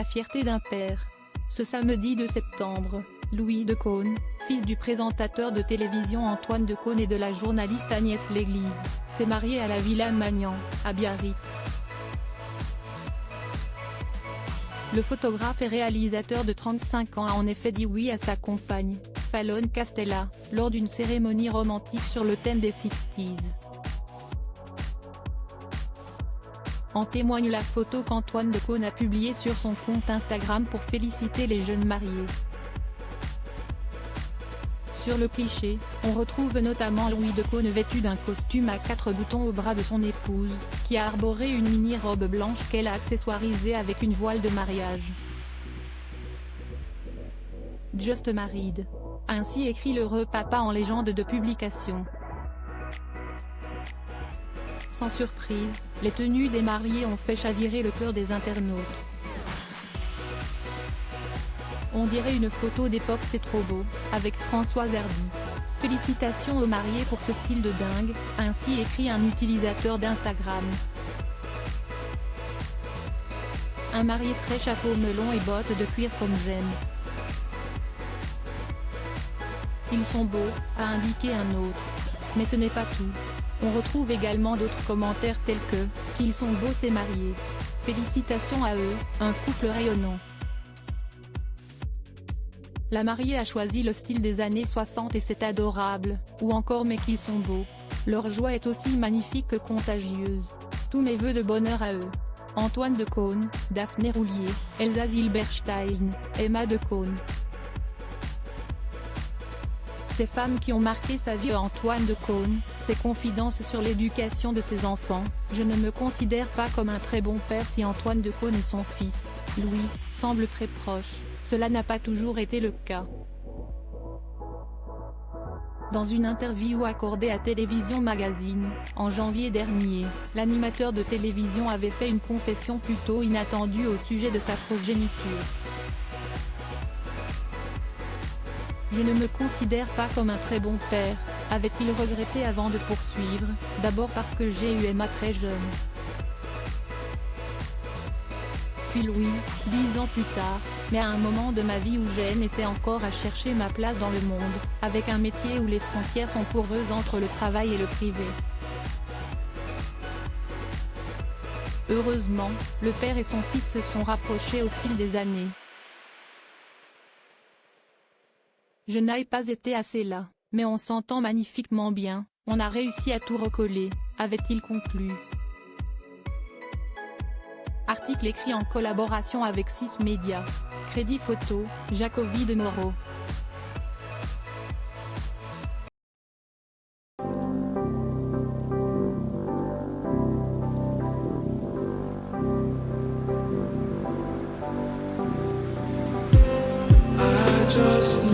La fierté d'un père. Ce samedi 2 septembre, Louis Decaune, fils du présentateur de télévision Antoine Decaune et de la journaliste Agnès Léglise, s'est marié à la Villa Magnan, à Biarritz. Le photographe et réalisateur de 35 ans a en effet dit oui à sa compagne, Fallon Castella, lors d'une cérémonie romantique sur le thème des 60s. En témoigne la photo qu'Antoine Decaune a publiée sur son compte Instagram pour féliciter les jeunes mariés. Sur le cliché, on retrouve notamment Louis Decaune vêtu d'un costume à 4 boutons au bras de son épouse, qui a arboré une mini-robe blanche qu'elle a accessoirisée avec une voile de mariage. Just Married. Ainsi écrit l'heureux papa en légende de publication. Sans surprise, les tenues des mariés ont fait chavirer le cœur des internautes. On dirait une photo d'époque, c'est trop beau, avec François Hardy. Félicitations aux mariés pour ce style de dingue, a ainsi écrit un utilisateur d'Instagram. Un marié très chapeau melon et bottes de cuir comme j'aime. Ils sont beaux, a indiqué un autre. Mais ce n'est pas tout. On retrouve également d'autres commentaires tels que « qu'ils sont beaux ces mariés. Félicitations à eux, un couple rayonnant. » La mariée a choisi le style des années 60 et c'est adorable, ou encore mais qu'ils sont beaux. Leur joie est aussi magnifique que contagieuse. Tous mes vœux de bonheur à eux. Antoine Decaune, Daphné Roulier, Elsa Zilberstein, Emma Decaune. Ces femmes qui ont marqué sa vie. Antoine Decaune, ses confidences sur l'éducation de ses enfants. Je ne me considère pas comme un très bon père. Si Antoine Decaune et son fils, Louis, semblent très proches, cela n'a pas toujours été le cas. Dans une interview accordée à Télévision Magazine, en janvier dernier, l'animateur de télévision avait fait une confession plutôt inattendue au sujet de sa progéniture. « Je ne me considère pas comme un très bon père », avait-il regretté avant de poursuivre, d'abord parce que j'ai eu Emma très jeune. Puis Louis, 10 ans plus tard, mais à un moment de ma vie où j'en étais encore à chercher ma place dans le monde, avec un métier où les frontières sont poreuses entre le travail et le privé. Heureusement, le père et son fils se sont rapprochés au fil des années. Je n'ai pas été assez là, mais on s'entend magnifiquement bien, on a réussi à tout recoller, avait-il conclu. Article écrit en collaboration avec 6 médias. Crédit photo, Jacobi de Moreau. Just